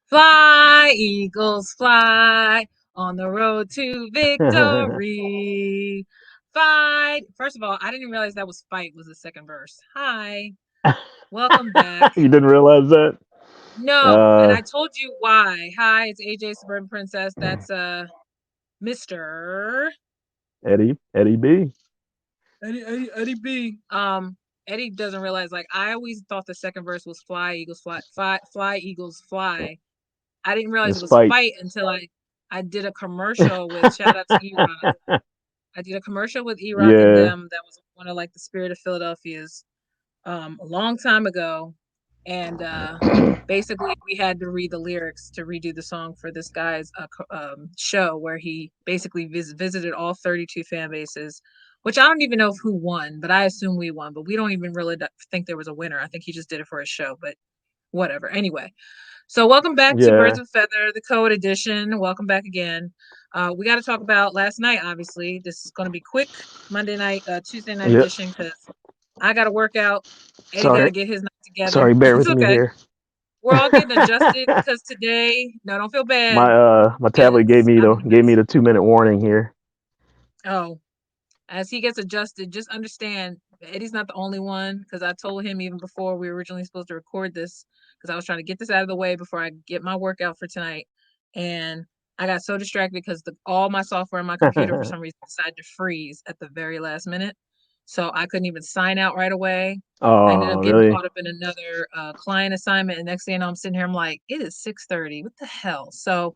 Fly, Eagles, fly on the road to victory. Fight. First of all, I didn't realize that was fight was the second verse. Hi, welcome back. You didn't realize that? No, and Uh, I told you why. Hi, it's AJ Suburban Princess. That's Mr. Eddie B. Eddie B. Eddie doesn't realize, like, I always thought the second verse was fly, Eagles, fly, Eagles, fly. I didn't realize it It's was fight. fight until I did a commercial with shout out to E-Rock. I did a commercial with E-Rock and Yeah. them that was one of like the Spirit of Philadelphia's a long time ago. And basically we had to read the lyrics to redo the song for this guy's show where he basically visited all 32 fan bases, which I don't even know who won, but I assume we won. But we don't even really think there was a winner. I think he just did it for a show, but whatever. Anyway, so welcome back to Birds Yeah. of Feather, the CoEd edition. Welcome back again. We got to talk about last night. Obviously, this is going to be quick Monday night, Tuesday night Yeah. edition because I got to work out. Eddie got to Sorry. get his night together. Sorry, bear It's with me okay. here. We're all getting adjusted because today. No, don't feel bad My tablet because I'm in the gave me midst. the 2 minute warning here. Oh, as he gets adjusted, just understand Eddie's not the only one because I told him even before we were originally supposed to record this because I was trying to get this out of the way before I get my workout for tonight. And I got so distracted because all my software on my computer for some reason decided to freeze at the very last minute. So I couldn't even sign out right away. I ended Oh, up getting really? caught up in another client assignment. And next thing you know, I'm sitting here, I'm like, it is 6:30. What the hell? So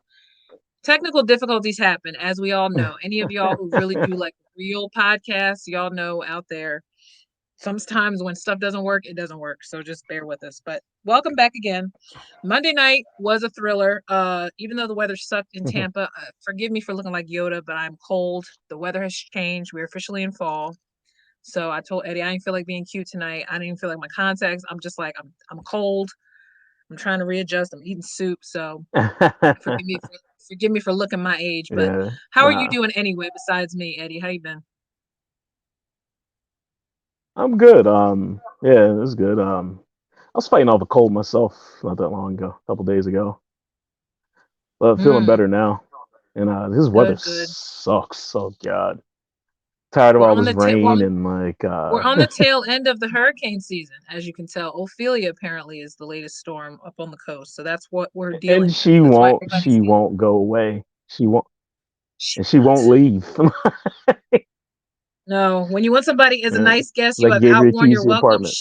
technical difficulties happen, as we all know. Any of y'all who really do like real podcasts, y'all know out there. Sometimes when stuff doesn't work, it doesn't work. So just bear with us. But welcome back again. Monday night was a thriller. Even though the weather sucked in Tampa, forgive me for looking like Yoda, but I'm cold. The weather has changed. We're officially in fall. So I told Eddie I didn't feel like being cute tonight. I didn't feel like my contacts. I'm just like I'm cold. I'm trying to readjust. I'm eating soup. So forgive me for looking my age, but Yeah. how are you Nah. doing anyway besides me, Eddie? How you been? I'm good. Yeah, it's good. I was fighting off a cold myself not that long ago, a couple days ago. But feeling Mm, better now. And this weather good, good. sucks. Oh God. Tired of We're all on this the ta- we're, rain and like we're on the tail end of the hurricane season, as you can tell. Ophelia apparently is the latest storm up on the coast, so that's what we're and dealing with. That's why everybody's she won't go away. she She won't won't. leave. No, when you want somebody as a Yeah. nice guest, you Like have gave her the outworn keys your to the welcome. apartment.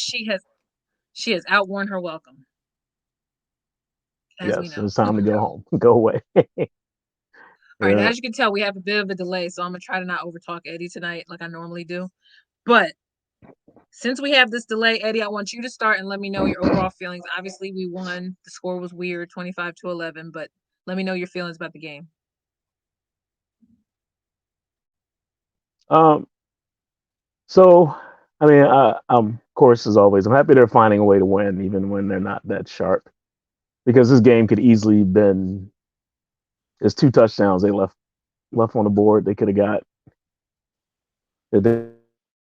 She has outworn her welcome, as we Yes, know. it's time to go home. Go away. All right, Yeah. as you can tell, we have a bit of a delay, so I'm gonna try to not overtalk Eddie tonight like I normally do. But since we have this delay, Eddie, I want you to start and let me know your overall feelings. Obviously, we won. The score was weird, 25-11, but let me know your feelings about the game. Um. So, I mean, of course, as always, I'm happy they're finding a way to win, even when they're not that sharp. Because this game could easily been. There's two touchdowns they left on the board. They could have got. They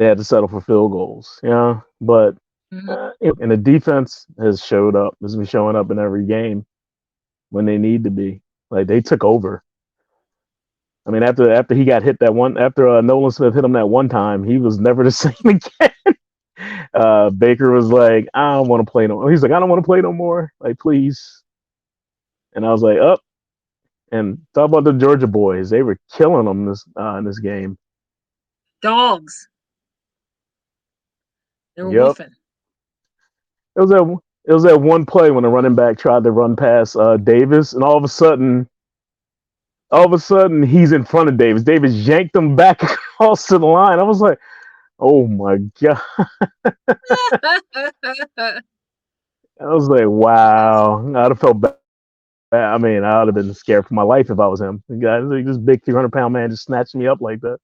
had to settle for field goals. Yeah, but Mm-hmm. and the defense has been showing up in every game when they need to be. Like they took over. I mean, after he got hit that one, after Nolan Smith hit him that one time, he was never the same again. Baker was like, I don't want to play no more. He's like, I don't want to play no more. Like, please. And I was like, up. And talk about the Georgia boys. They were killing them in this game. Dogs. They were Yep. woofing. It was that one play when the running back tried to run past Davis, and all of a sudden he's in front of Davis. Davis yanked him back across to the line. I was like, oh my god. I was like, wow. I'd have felt bad. I mean, I would have been scared for my life if I was him. The guy, like, this big 300-pound man just snatched me up like that,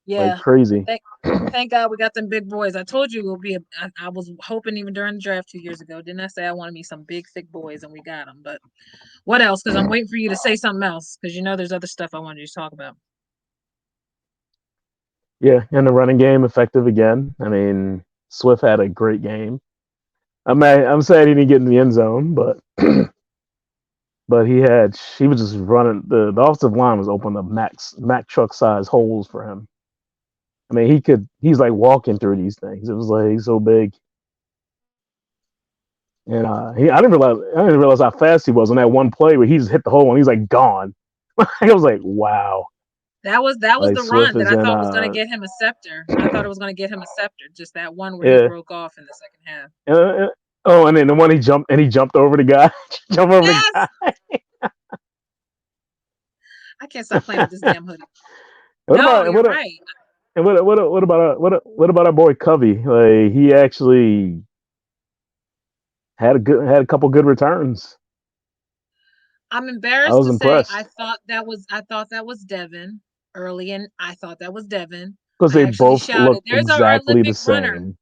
like Yeah. crazy. Thank, thank God we got them big boys. I told you it would be. I was hoping even during the draft 2 years ago. Didn't I say I wanted me some big, thick boys, and we got them. But what else? Because I'm waiting for you to say something else. Because there's other stuff I wanted you to talk about. Yeah, and the running game effective again. I mean, Swift had a great game. I'm sad he didn't get in the end zone, but he was just running. The offensive line was open up Mack truck size holes for him. I mean, he's like walking through these things. It was like he's so big. And I didn't realize how fast he was on that one play where he just hit the hole and he's like gone. I was like, wow. That was Like the Swift run that is I in thought was gonna get him a scepter. I thought it was gonna get him a scepter, just that one where he yeah. broke off in the second half. Uh, oh, and then the one he jumped over the guy, jumped over the Yes! guy. I can't stop playing with this damn hoodie. what No, about you're what right. and what about what about our boy Covey? Like he actually had a couple good returns. I'm I embarrassed was to say impressed I thought that was Devin early, and I thought that was Devin. because I they actually both shouted, look "There's our exactly the Olympic runner." same.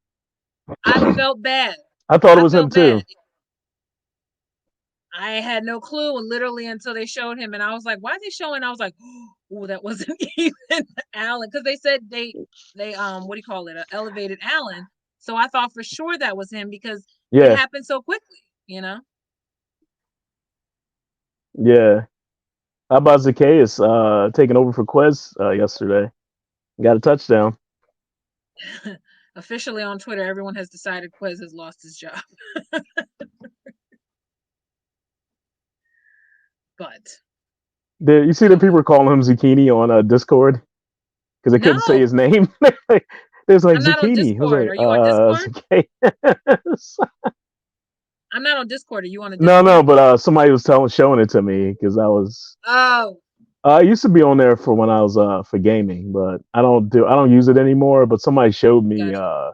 I felt bad. I thought it I was him felt bad. too. I had no clue literally until they showed him, and I was like, "Why are they showing?" I was like, "Oh, that wasn't even Allen," because they said they what do you call it? Elevated Allen. So I thought for sure that was him because it Yeah, happened so quickly, you know. yeah. How about Zacchaeus taking over for Quez yesterday? Got a touchdown. Officially on Twitter, everyone has decided Quez has lost his job. But You see go that people ahead. are calling him Zucchini on Discord because they couldn't say No, his name. It was like I'm not on Zucchini. I was Discord. like, Are you on Discord? Zacchaeus. I'm not on Discord. Are you on a No, Discord? no, but somebody was showing it to me because Oh, I used to be on there for when I was for gaming, but I don't use it anymore. But somebody gotcha.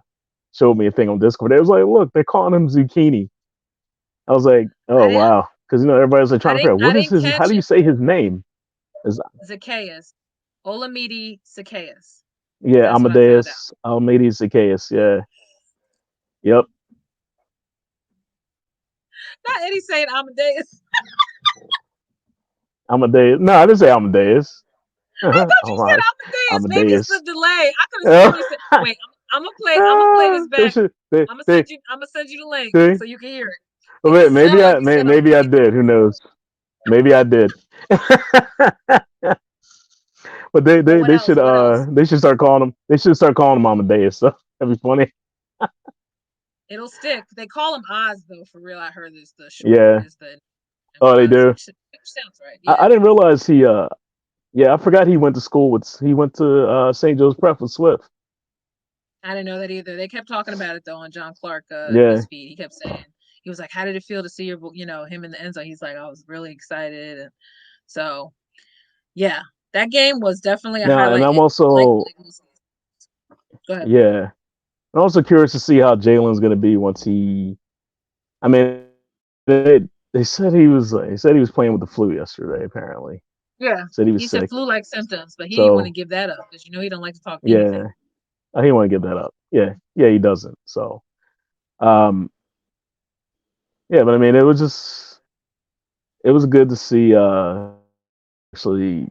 showed me a thing on Discord. It was like, look, they're calling him Zucchini. I was like, I oh didn't. wow, because everybody's like trying to figure out I what is didn't his. How catch do you it. say his name? Is Zacchaeus, Olamide Zacchaeus. Yeah, That's what I found out. Amadeus, Almighty Zacchaeus. Yeah, yep, Not Eddie saying Amadeus. Amadeus. No, I didn't say Amadeus. I thought Oh you said my, Amadeus. Maybe it's the Amadeus. delay. I could have sworn you said. Wait, I'm gonna play. I'm gonna play this They back. should. I'm gonna They send you. I'm gonna send you the link see. so you can hear it. Well, It maybe sounded like you said maybe I Amadeus. did. Who knows? Maybe I did. But But what else? What else? they should start calling him. They should start calling him Amadeus. So that'd be funny. It'll stick. They call him Oz though. For real, I heard this. The short Yeah. is the Oh, they Oz, do. which sounds right. Yeah. I didn't realize he. Yeah, I forgot he went to school with. He went to St. Joe's Prep with Swift. I didn't know that either. They kept talking about it though on John Clark Yeah. news feed. He kept saying he was like, "How did it feel to see him in the end zone?" He's like, "I was really excited." And so, yeah, that game was definitely a Now, and highlight. I'm It felt like also go ahead. yeah. I'm also curious to see how Jalen's going to be once he. I mean, they said he said he was playing with the flu yesterday. Apparently, Yeah, said he was he said sick. flu-like symptoms, but he didn't want to So give that up because he don't like to talk anything. yeah, I didn't want to give that up. Yeah, yeah, he doesn't. So um, yeah, but I mean, it was good to see actually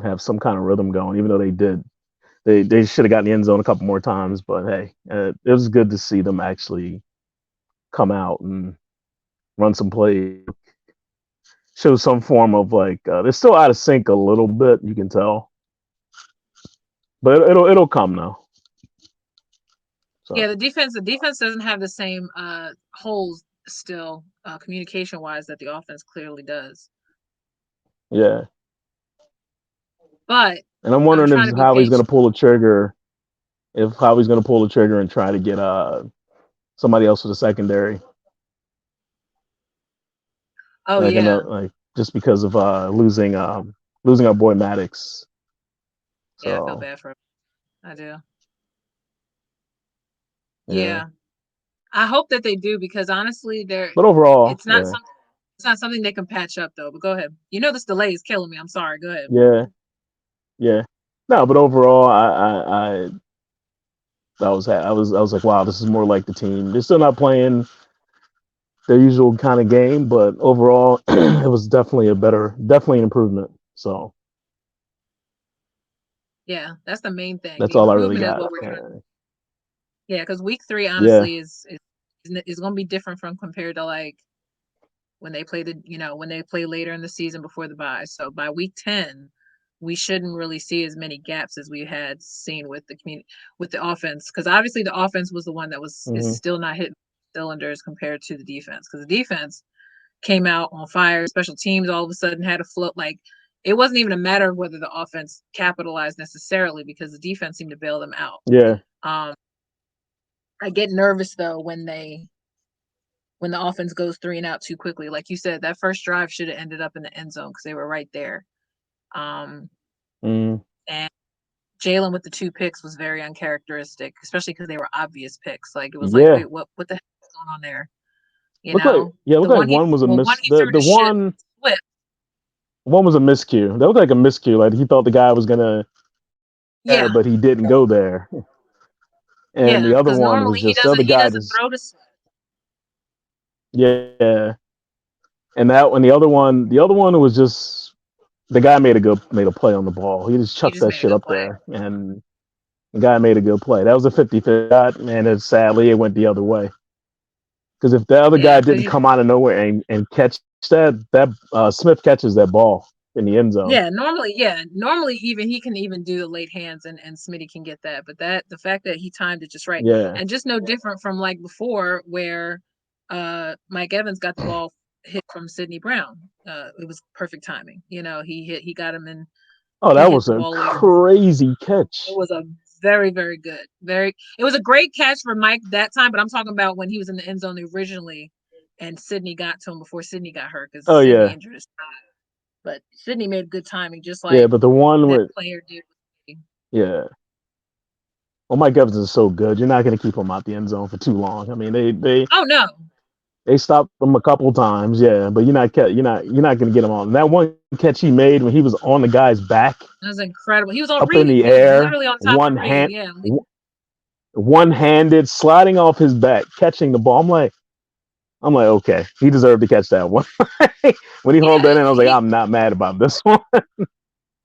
have some kind of rhythm going, even though they did. They should have gotten the end zone a couple more times, but hey, it was good to see them actually come out and run some plays, show some form of like they're still out of sync a little bit, you can tell, but it'll come now. Yeah, So the defense doesn't have the same holes still communication wise that the offense clearly does. yeah, But and I'm I'm wondering trying if to be how he's going to patient. pull the trigger, if how he's going to pull the trigger and try to get somebody else for the secondary, Oh like yeah, like just because of losing our boy Maddox. yeah, I feel So bad for him. I do. yeah, Yeah, I hope that they do because honestly, they're but overall, it's not something it's not something they can patch up though. But go ahead. This delay is killing me. I'm sorry. Go ahead. yeah, yeah. No, but overall, I was like, wow, this is more like the team. They're still not playing their usual kind of game, but overall, it was definitely an improvement. So Yeah, that's the main thing. that's The all I really improvement is got. what we're trying. Yeah, because week 3 Yeah, honestly is is going to be different from compared to like when they play when they play later in the season before the bye. So by week 10, we shouldn't really see as many gaps as we had seen with the offense, because obviously the offense was the one that is Mhm. still not hitting cylinders compared to the defense, because the defense came out on fire. Special teams all of a sudden had a float. Like, it wasn't even a matter of whether the offense capitalized necessarily, because the defense seemed to bail them out. Yeah. I get nervous though when the offense goes 3-and-out too quickly. Like you said, that first drive should have ended up in the end zone because they were right there. Mhm. And Jalen with the 2 picks was very uncharacteristic, especially because they were obvious picks. Like, it was like, Yeah. wait, what the heck is going on there? You Look like know, look like one was a one miss. he The threw to the one Swift. one was a miscue. That looked like a miscue. Like he thought the guy was gonna there, Yeah, but he didn't go there. And yeah, the other because one normally was just the other he guy doesn't just throw to Swift. yeah. And that one, the other one was just the guy made a play on the ball. He just He chucked just that made a shit good up play. there, and the guy made a good play. That was a 50-50 shot, and sadly it went the other way. Because if the other Yeah, guy because didn't come out of nowhere and catch that Smith catches that ball in the end zone. normally even he can even do the late hands, and Smitty can get that. But the fact that he timed it just right, Yeah. and just no different from like before where Mike Evans got the ball hit from Sidney Brown. It was perfect timing. He got him in. Oh, He that hit was the a ball away from. crazy It catch. was a very, very good. It was a great catch for Mike that time, but I'm talking about when he was in the end zone originally and Sidney got to him before Sidney got hurt, because Oh Sidney yeah, injured his thigh. But Sidney made good timing, just yeah. like But the one that with player did. yeah. Well, Mike Evans is so good. You're not going to keep him out the end zone for too long. I mean, Oh no, they stopped him a couple times, yeah. But you're not going to get him on that one catch he made when he was on the guy's back, that was incredible. He was on up in Reed. the He was air, literally on top of Reed. Yeah, one handed, sliding off his back, catching the ball. I'm like, okay, he deserved to catch that one. When he hauled yeah. that in, I was like, I'm not mad about this one.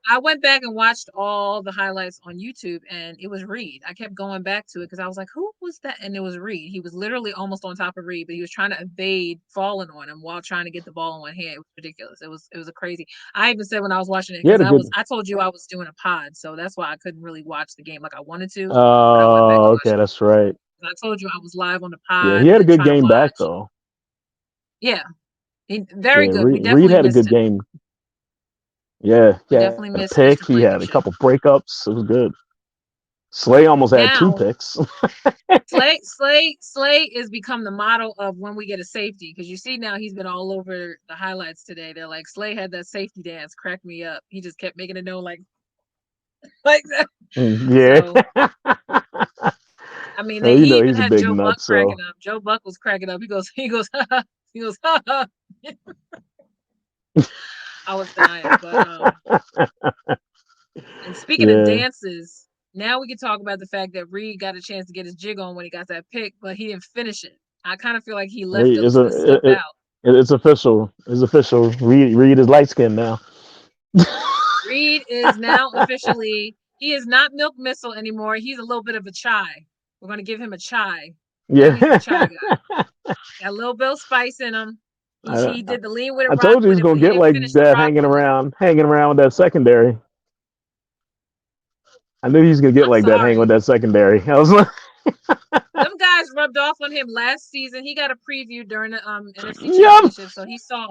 I went back and watched all the highlights on YouTube, and it was Reed. I kept going back to it because I was like, who was that? And it was Reed. He was literally almost on top of Reed, but he was trying to evade falling on him while trying to get the ball in one hand. It was ridiculous. It was a crazy. I even said when I was watching it, He because had a good. I told you I was doing a pod, so that's why I couldn't really watch the game like I wanted to. But I went back and Okay, watched that's right. it. I told you I was live on the Yeah, pod he and had a then good trying to game back watch. though. Yeah, very Yeah, good. We Reed definitely had a missed good him. game. Yeah, he We had definitely a missed pick. Mr. He had a Quickie. couple breakups. It was good. Slay almost had 2 Now picks. Slay is become the model of when we get a safety, because you see now he's been all over the highlights today. They're like, Slay had that safety dance, cracked me up. He just kept making it known like that. Yeah. So I mean, You he know even he's a had big Joe Buck nut, so cracking up. Joe Buck was cracking up. He goes, ha, ha. I was dying. But and speaking of yeah. dances, now we can talk about the fact that Reed got a chance to get his jig on when he got that pick, but he didn't finish it. I kind of feel like he left Hey, it a little bit stuck out. it's official. It's official. Reed is light skinned now. Reed is now officially, he is not Milk Missile anymore. He's a little bit of a chai. We're going to give him a chai. Now he's the Yeah. chai guy. Got a little bit of spice in him. I, He did the lean with it, I rock told you with he's it, gonna but he get didn't like finish the that rock with it. hanging around with that secondary. I knew he was gonna get I'm like that hanging with sorry. that secondary. I was like, Them guys rubbed off on him last season. He got a preview during the NFC yep. Championship, so he saw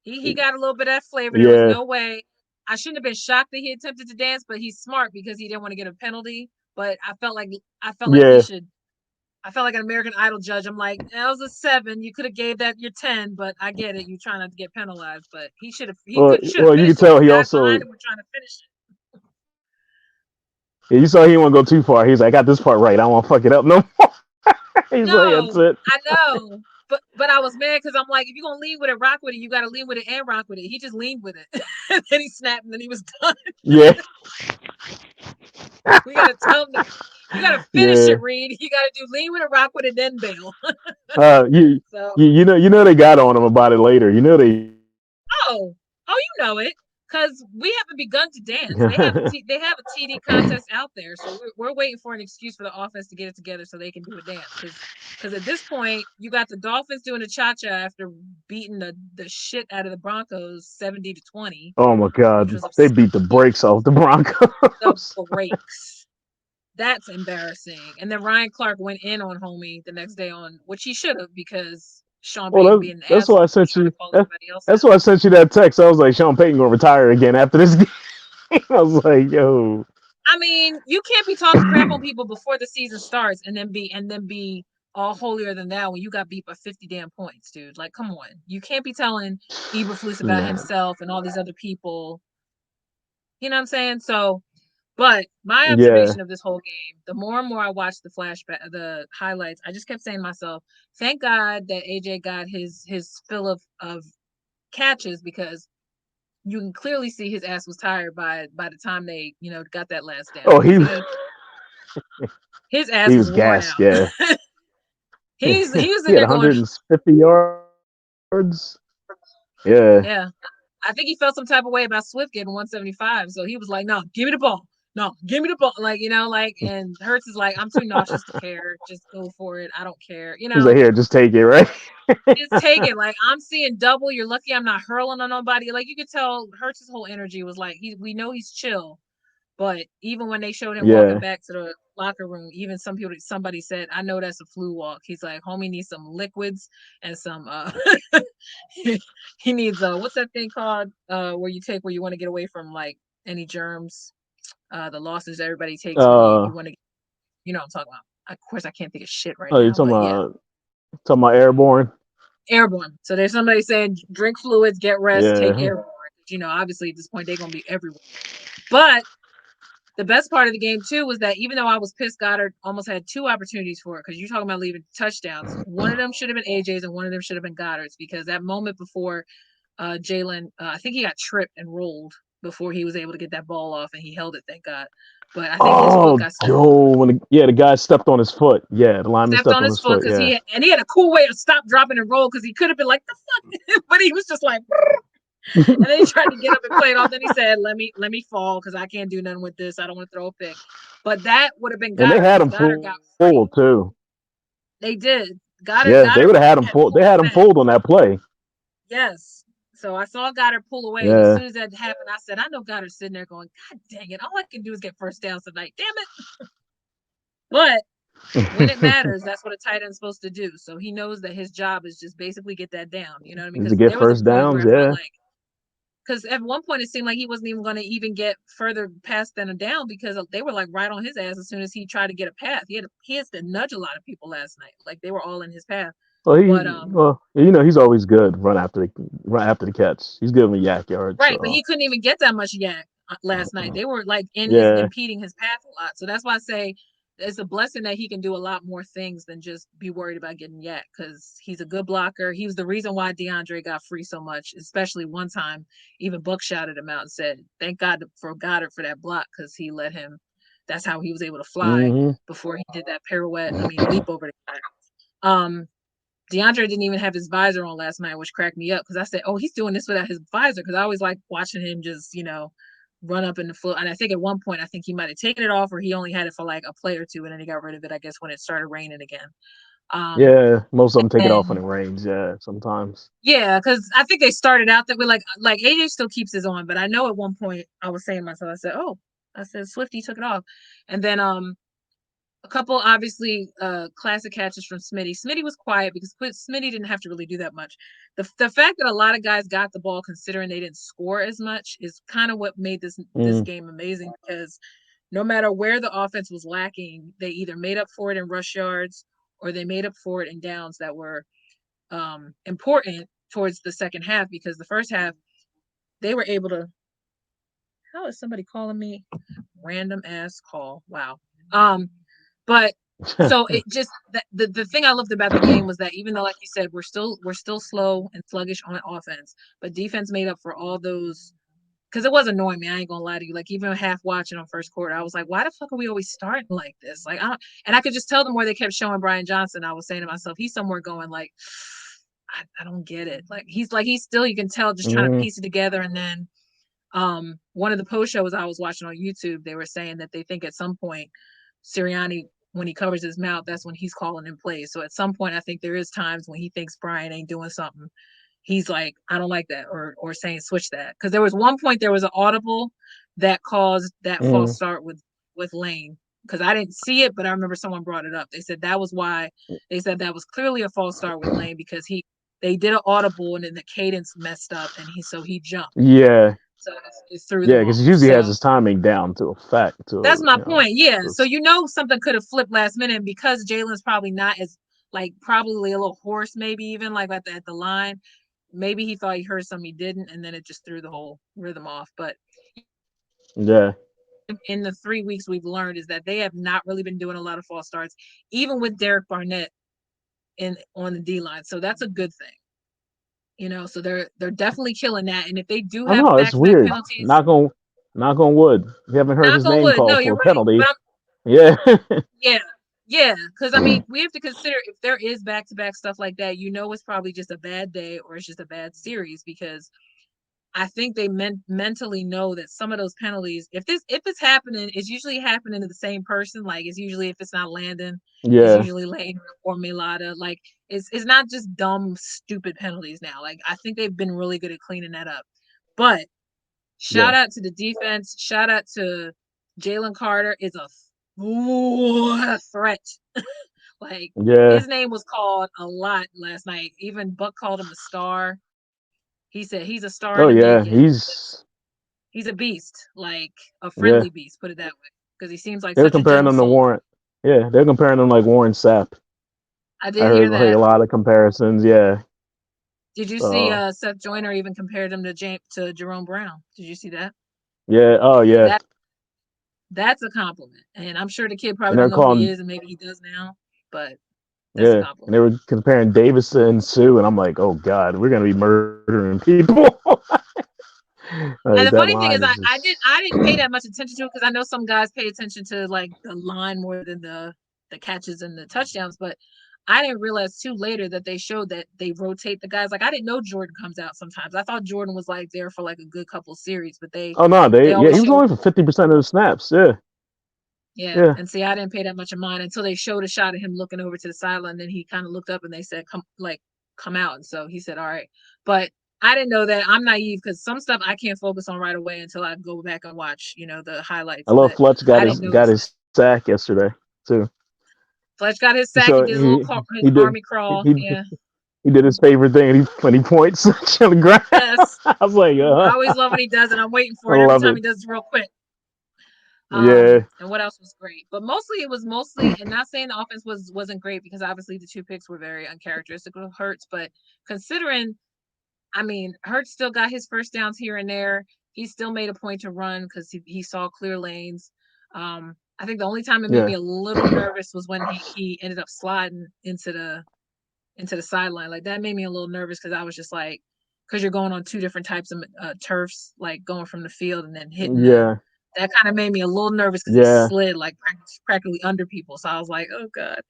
he got a little bit of that flavor. There was Yeah. no way. I shouldn't have been shocked that he attempted to dance, but he's smart because he didn't want to get a penalty. But I felt like he Yeah. should. I felt like an American Idol judge. I'm like, that was a 7. You could have gave that your 10, but I get it. You trying not to get penalized, but he should have. Should have Well, you can finished it. tell The he guys also behind him were trying to finish yeah, you saw he didn't want to go too far. He's like, I got this part right. I don't want to fuck it up no more. it. He's like, that's No, it. I know, but I was mad because I'm like, if you're gonna lean with it, rock with it. You got to lean with it and rock with it. He just leaned with it, and then he snapped, and then he was done. Yeah. We gotta tell him. You gotta finish Yeah. it, Reed. You gotta do lean with it, rock with it, then bail. Uh, you, So, you know they got on him about it later. You know they oh, you know it. because we haven't begun to dance. They have a TD contest out there, so we're waiting for an excuse for the offense to get it together so they can do a dance. Because at this point, you got the Dolphins doing a cha-cha after beating the shit out of the Broncos 70-20, Oh my which God, was they beat the brakes off the the Broncos. breaks. That's embarrassing. And then Ryan Clark went in on homie the next day on which he should have because Sean Well, Payton being an that's why I asshole sent trying to you. call everybody else That's out. why I sent you that text. I was like, Sean Payton gonna retire again after this game. I was like, yo. I mean, you can't be talking crap on people before the season starts and then be all holier than thou when you got beat by 50 damn points, dude. Like, come on. You can't be telling Eberflus about Man, himself and all these other people. You know what I'm saying? So, but my yeah. observation of this whole game, the more and more I watched the highlights, I just kept saying to myself, thank God that AJ got his fill of catches because you can clearly see his ass was tired by the time they, got that last down Oh, because his ass he was was worn gassed. out. Yeah, He was he in had there going, 150 yards. Yeah, yeah. I think he felt some type of way about Swift getting 175. So he was like, no, give me the ball. No, give me the ball. Like, and Hurts is like, I'm too nauseous to care. Just go for it. I don't care. he's like, here, just take it, right? Just take it. Like, I'm seeing double. You're lucky I'm not hurling on nobody. Like, you could tell Hurts' whole energy was like, we know he's chill. But even when they showed him walking Yeah. back to the locker room, even somebody said, I know that's a flu walk. He's like, homie needs some liquids and some he needs what's that thing called? Where you want to get away from like any germs, the losses everybody takes when you Uh, want to, what I'm talking about. Of course I can't think of shit right oh, you now, but yeah. talking about airborne? Airborne. So there's somebody saying drink fluids, get rest, take Yeah. airborne. Obviously at this point they're gonna be everywhere. But the best part of the game too was that even though I was pissed, Goddard almost had two opportunities for it because you're talking about leaving touchdowns. One of them should have been AJ's and one of them should have been Goddard's because that moment before Jalen, I think he got tripped and rolled before he was able to get that ball off and he held it, thank God. But I think his foot Oh, got stepped Joe, the guy stepped on his foot. Yeah, the lineman stepped stepped on on his his foot foot. because Yeah. he had a cool way to stop, dropping, and roll because he could have been like the fuck, but he was just like. And then he tried to get up and play it off. Then he said, "Let me fall because I can't do nothing with this. I don't want to throw a pick." But that would have been And they Goddard had because him Goddard got full free. too. They did. Yeah, they Goddard would have had him had full. They pulled had him away. fooled on that play. Yes. So I saw Goddard pull away, and as Yeah. soon as that happened, I said, "I know Goddard's sitting there going, God dang it! All I can do is get first downs tonight. Damn it!" But when it matters, that's what a tight end's supposed to do. So he knows that his job is just basically get that down. You know what I mean? To Because get there was a first point where downs. I felt Yeah. like. Because at one point it seemed like he wasn't even going to even get further past than a down because they were like right on his ass as soon as he tried to get a path. He has to nudge a lot of people last night. Like they were all in his path. But He's always good run after the catch. He's good with yak yards. right, but So he couldn't even get that much yak last night. They were like yeah. impeding his path a lot. So that's why I say it's a blessing that he can do a lot more things than just be worried about getting yak because he's a good blocker. He was the reason why DeAndre got free so much, especially one time. Even Buck shouted him out and said, "Thank God for Goddard for that block because he let him. That's how he was able to fly Hmm. before he did that pirouette. I mean, leap over the guy." DeAndre didn't even have his visor on last night, which cracked me up because I said, "Oh, he's doing this without his visor." Because I always like watching him just, run up in the floor. And I think at one point, I think he might have taken it off, or he only had it for like a play or two, and then he got rid of it. I guess when it started raining again. Um, Yeah. Most of them take it off when and it rains. Yeah. Sometimes. yeah, because I think they started out that way. Like AJ still keeps his on, but I know at one point I was saying to myself, I said, "Oh," I said, "Swifty took it off," and then a couple obviously classic catches from Smitty. Smitty was quiet because Smitty didn't have to really do that much. The fact that a lot of guys got the ball considering they didn't score as much is kind of what made this Mm. game amazing because no matter where the offense was lacking, they either made up for it in rush yards or they made up for it in downs that were important towards the second half because the first half they were able to. How is somebody calling me? Random ass call. Wow. But so it just the thing I loved about the game was that even though, like you said, we're still slow and sluggish on offense, but defense made up for all those because it was annoying me. I ain't gonna lie to you. Like even half watching on first quarter, I was like, why the fuck are we always starting like this? Like I don't, and I could just tell the more they kept showing Brian Johnson, I was saying to myself, he's somewhere going like, I don't get it. Like he's still you can tell just trying to Hmm. piece it together, and then One of the post shows I was watching on YouTube, they were saying that they think at some point Sirianni, when he covers his mouth, that's when he's calling in plays. So at some point, I think there is times when he thinks Brian ain't doing something. He's like, I don't like that, or saying switch that. Because there was one point there was an audible that caused that false start with Lane. Because I didn't see it, but I remember someone brought it up. They said that was why. They said that was clearly a false start with Lane because they did an audible and then the cadence messed up and he jumped. Yeah. So it threw Yeah, them because off. he usually has So his timing down to a fact. that's To my point. Yeah. So just, something could have flipped last minute because Jalen's probably not as like probably a little hoarse, maybe even like at the line. Maybe he thought he heard something he didn't, and then it just threw the whole rhythm off. But yeah. in the 3 weeks we've learned is that they have not really been doing a lot of false starts, even with Derek Barnett in on the D line. So that's a good thing. So they're definitely killing that. And if they do I don't have know. It's back-to-back weird. penalties, Knock on wood. You haven't heard knock his on name wood. No, called you're for a right. penalty. But Yeah. yeah, yeah. Because I mean, we have to consider if there is back-to-back stuff like that. It's probably just a bad day or it's just a bad series because I think they mentally know that some of those penalties, if it's happening, it's usually happening to the same person. Like it's usually if it's not Landon, it's Yeah. usually Lane or Milata. Like it's not just dumb, stupid penalties now. Like I think they've been really good at cleaning that up. But shout Yeah. out to the defense. Shout out to Jalen Carter is a threat. Like Yeah. his name was called a lot last night. Even Buck called him a star. He said he's a star Oh in the yeah. making. He's He's a beast, like a yeah. friendly beast, put it that way. Because he seems like They're such a comparing gentle him to soul. Warren. Yeah, they're comparing him like Warren Sapp. I I did heard hear like a that. lot of comparisons. Yeah. Did you see So Seth Joyner even compared him to Jerome Brown? Did you see that? yeah. Oh yeah. That that's a compliment. And I'm sure the kid probably And they're don't know who he calling. is, and maybe he does now, but that's a Yeah. And they compliment. were comparing Davis and Sue, and I'm like, oh god, we're gonna be murdering people. And Like the that funny thing is, line is I didn't pay just. that much attention to it because I know some guys pay attention to like the line more than the catches and the touchdowns, but I didn't realize too later that they showed that they rotate the guys. Like I didn't know Jordan comes out sometimes. I thought Jordan was like there for like a good couple series, but Oh no, they yeah, always he was showed only for 50% of the snaps. Yeah. yeah. Yeah. And see, I didn't pay that much of mine until they showed a shot of him looking over to the sideline. Then he kind of looked up and they said, come out. And so he said, all right. But I didn't know that. I'm naive because some stuff I can't focus on right away until I go back and watch, the I highlights. love But Fletch I didn't know got his sack yesterday too. Fletch got his sack. He So did his little his he did army crawl. he Yeah. he did his favorite thing, and he points on the ground. Yes. I was like, I always love when he does it. I'm waiting I for it every love time it. he does it real quick. Yeah, And what else was great? But mostly it was mostly, and not saying the offense wasn't great because obviously the two picks were very uncharacteristic of Hurts, but considering I mean, Hurts still got his first downs here and there. He still made a point to run because he saw clear lanes. I think the only time it made yeah, me a little nervous was when he ended up sliding into the sideline. Like that made me a little nervous because I was just like, because you're going on two different types of turfs, like going from the field and then hitting the. yeah, That kind of made me a little nervous because he yeah. slid like practically under people. So I was like, oh god.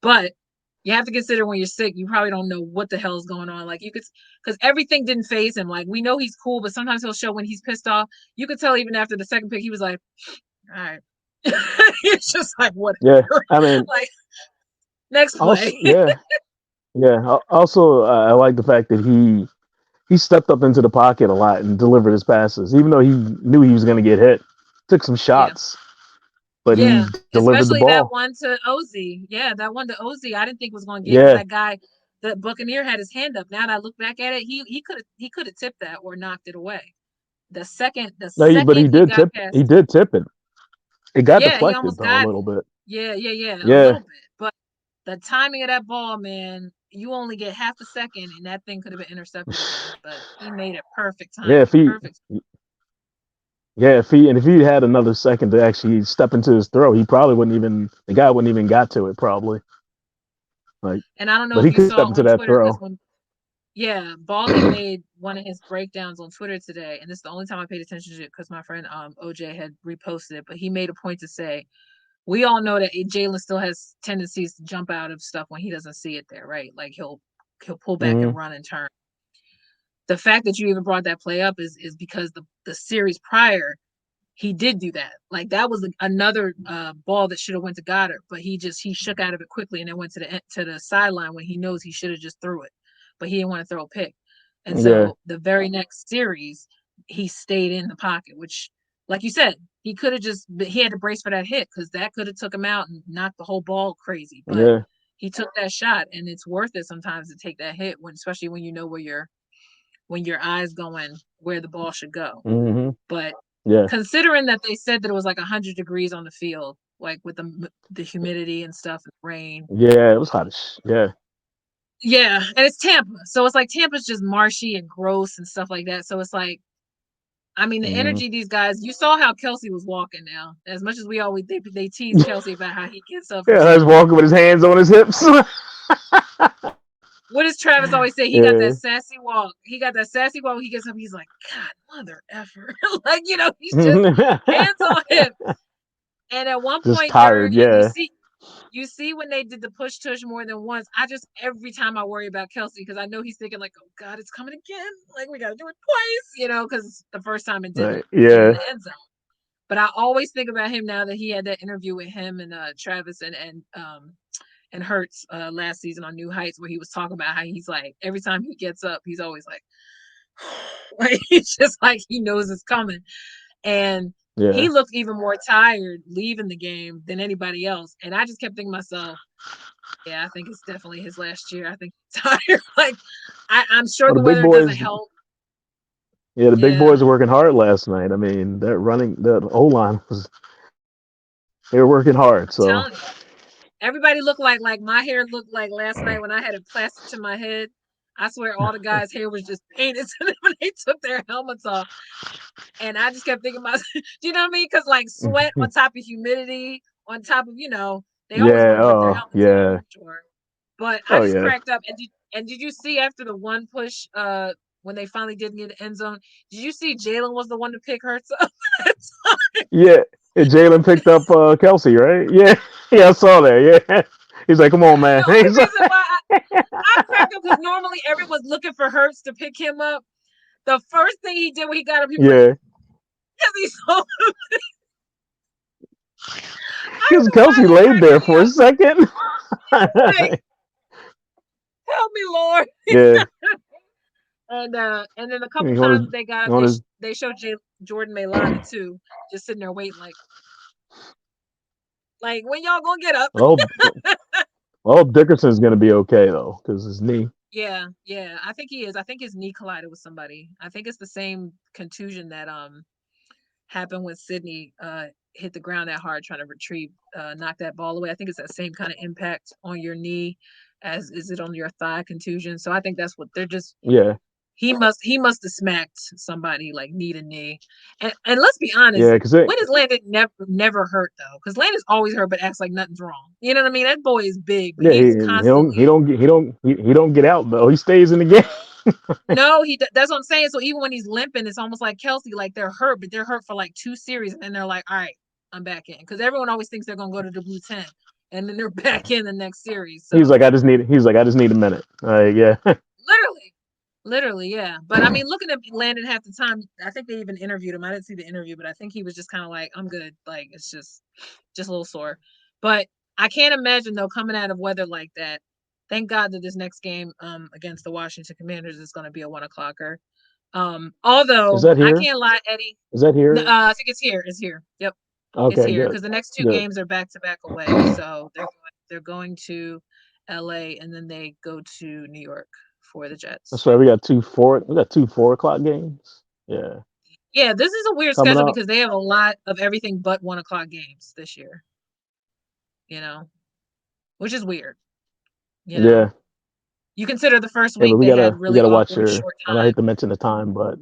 But you have to consider when you're sick, you probably don't know what the hell is going on. Like you could, because everything didn't phase him. Like we know he's cool, but sometimes he'll show when he's pissed off. You could tell even after the second pick, he was like, "All right," it's just like whatever. Yeah. I mean, Like next play. also, yeah, yeah. Also, I like the fact that he stepped up into the pocket a lot and delivered his passes, even though he knew he was going to get hit. Took some Yeah, shots, but he yeah. delivered the Especially that ball. one to Ozzy. Yeah, that one to Ozzy. I didn't think was going to get because Yeah. that guy, the Buccaneer, had his hand up. Now that I look back at it, he could have tipped that or knocked it away. The No, but second he got he past, did tip it. It got yeah, he deflected almost though a got it. little bit. Yeah, a Yeah. little bit. But the timing of that ball, man, you only get half a second, and that thing could have been intercepted again. But he made it perfect Yeah, timing. Perfect. if he had another second to actually step into his throw, he probably wouldn't even the guy wouldn't even got to it probably. Like, And I don't know but if he you could step saw into on that Twitter because throw. Baldy made one of his breakdowns on Twitter today, and this is the only time I paid attention to it because my friend OJ had reposted it. But he made a point to say, we all know that Jalen still has tendencies to jump out of stuff when he doesn't see it there, right? Like he'll pull back and Mm-hmm. run and turn. the fact that you even brought that play up is because the series prior he did do that. Like that was another ball that should have went to Goddard, but he shook out of it quickly and then went to the sideline when he knows he should have just threw it, but he didn't want to throw a pick. And Yeah. so the very next series, he stayed in the pocket, which, like you said, he had to brace for that hit because that could have took him out and knocked the whole ball crazy. But Yeah. he took that shot, and it's worth it sometimes to take that hit especially when you know when your eyes going where the ball should go. Mm-hmm. But Yeah. considering that they said that it was like 100 degrees on the field, like with the humidity and stuff and rain. Yeah. It was hot as yeah. Yeah, and it's Tampa, so it's like Tampa's just marshy and gross and stuff like that. So it's like, I mean, the Mm-hmm. energy these guys. You saw how Kelsey was walking. Now, as much as we always they tease Kelsey about how he gets up from Yeah, I was snaps. walking with his hands on his hips. What does Travis always say? He got Yeah. that sassy walk. He got that sassy walk. When he gets up. He's like, God, mother effer. Like, he's just hands on him. And at one Just point tired. Yeah. you see when they did the push tush more than once. Every time I worry about Kelsey because I know he's thinking like, oh God, it's coming again. Like we got to do it twice, because the first time it didn't Right. get in Yeah. the end zone. But I always think about him now that he had that interview with him and Travis and Hurts last season on New Heights where he was talking about how he's like every time he gets up, he's always like, like he's just like he knows it's coming. And he Yeah. looked even more tired leaving the game than anybody else. And I just kept thinking to myself, yeah, I think it's definitely his last year. I think he's tired. Like I'm sure Well, the the big weather doesn't boys. help. Yeah, the big Yeah. boys are working hard last night. I mean, the O line was they were working hard. I'm So telling you. Everybody looked like my hair looked like last night when I had it plastered to my head. I swear all the guys' hair was just painted to them when they took their helmets off. And I just kept thinking about, do you know what I mean? Because like sweat on top of humidity, on top of, they always yeah. want to rip their Oh helmets yeah. off. Sure. But I Oh just yeah. cracked up. And did you see after the one push, when they finally didn't get the end zone, did you see Jalen was the one to pick Hurts up? Yeah. And Jalen picked up Kelsey, right? Yeah. Yeah, I saw that. Yeah. He's like, come on, man. The only He's like, reason why I cracked up because normally everyone's looking for Hurts to pick him up. The first thing he did when he got up, he was like, yeah. because he's so. I Because don't know why Kelsey that laid cracked there me for a up. second. Like, help me, Lord. yeah. And then a couple On times his that they got up, on his they showed Jordan Mailata too, just sitting there waiting, like when y'all gonna get up? oh well Dickerson's gonna be okay though, because his knee. Yeah, yeah, I think he is. I think his knee collided with somebody. I think it's the same contusion that happened when Sydney hit the ground that hard trying to knock that ball away. I think it's that same kind of impact on your knee as is it on your thigh contusion. So I think that's what they're just Yeah. he must have smacked somebody like knee to knee. And let's be Yeah, honest, because it when is Landon never hurt though? Because Landon's always hurt but acts like nothing's wrong. You know what I mean? That boy is big, but yeah, he's he constantly don't get he don't get out though. He stays in the game. no, that's what I'm saying. So even when he's limping, it's almost like Kelsey, like they're hurt, but they're hurt for like 2 series, and then they're like, all right, I'm back in. Because everyone always thinks they're gonna go to the blue 10, and then they're back in the next series. He's So like, I just need a minute. Yeah. literally. Literally, yeah. But I mean, looking at Landon half the time, I think they even interviewed him. I didn't see the interview, but I think he was just kind of like, I'm good. Like it's just a little sore. But I can't imagine though coming out of weather like that. Thank God that this next game against the Washington Commanders is going to be a 1 o'clocker. Is Although that I here? can't lie, Eddie. Is that here? I think it's here. It's here. Yep, it's Okay, here good. because the next two Good. games are back to back away. So they're going to L.A. and then they go to New York for the That's Jets. right. We got two 4 o'clock games. Yeah. Yeah, this is a weird Coming schedule up. because they have a lot of everything but 1 o'clock games this year. You know, which is weird. You know, Yeah. you consider the first Yeah, but week they had we really gotta watch awkward your short and I time. hate to mention the time, but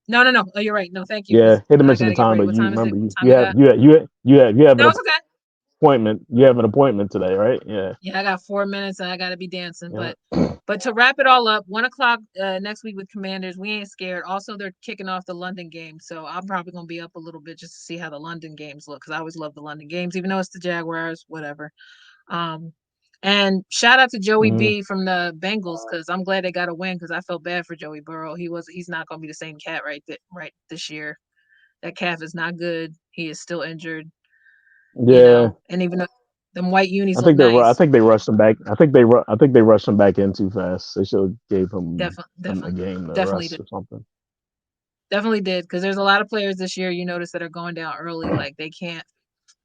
No, no, no. Oh, you're right. No, thank you, yeah, because hate to I mention got the to get time, ready. but What you time is it? remember What time you got? you have No, an it's okay. appointment. You have an appointment today, right? Yeah. Yeah, I got 4 minutes and I got to be dancing. Yeah. But to wrap it all up, 1 o'clock next week with Commanders. We ain't scared. Also, they're kicking off the London game, so I'm probably gonna be up a little bit just to see how the London games look because I always love the London games, even though it's the Jaguars. Whatever. Um, And shout out to Joey Mhm. B from the Bengals because I'm glad they got a win because I felt bad for Joey Burrow. He's not going to be the same cat right this year. That calf is not good. He is still injured, Yeah, and even though them white unis I look think I nice, think they rushed him back. I think they rushed him back in too fast. They should have gave him a definitely, game to definitely rest did, or something. definitely did because there's a lot of players this year you notice that are going down early. Like they can't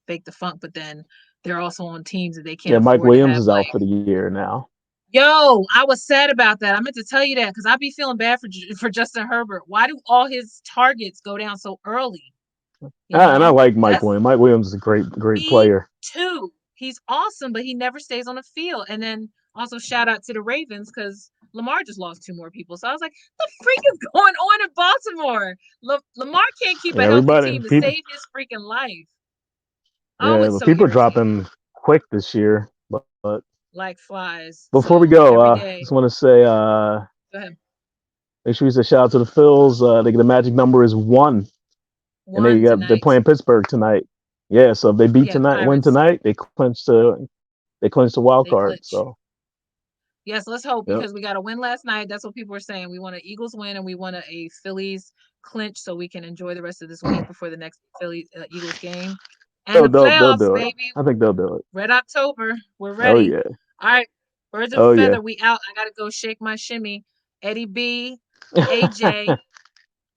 fake the funk, but then they're also on teams that they can't Yeah, Mike afford to Williams have is out like. for the year now. Yo, I was sad about that. I meant to tell you that because I be feeling bad for Justin Herbert. Why do all his targets go down so early? And I like Mike That's Williams. Mike Williams is a great me player. too. He's awesome, but he never stays on the field. And then also shout out to the Ravens because Lamar just lost two more people. So I was like, the freak is going on in Baltimore? Lamar can't keep Yeah, a healthy everybody, team to people, save his freaking life. Oh, yeah, it's but so people are irritating. dropping quick this year. But Like flies. before we So go, every day. just want to say, Go ahead. make sure you say shout out to the Phils. The magic number is 1, and One they're tonight. playing Pittsburgh tonight. Yeah, so if they Yeah, win Pirates. tonight, they clinch the wild They card. glitch. So Yes, let's hope yep. because we got a win last night. That's what people are saying. We want an Eagles win and we want a Phillies clinch so we can enjoy the rest of this week before the next Phillies Eagles game and the They'll playoffs, do it. baby. I think they'll do it. Red October. We're Oh ready. yeah. All right. Birds of a Oh yeah. feather. We out. I gotta go shake my shimmy. Eddie B, AJ,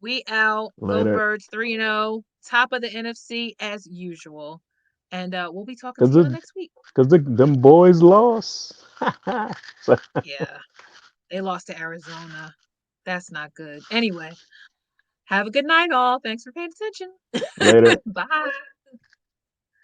we out. Go Later. Birds 3-0. Top of the NFC as usual. And we'll be talking Cause to y'all the, next week. them boys lost. So, Yeah. They lost to Arizona. That's not good. Anyway, have a good night, all. Thanks for paying attention. later. Bye.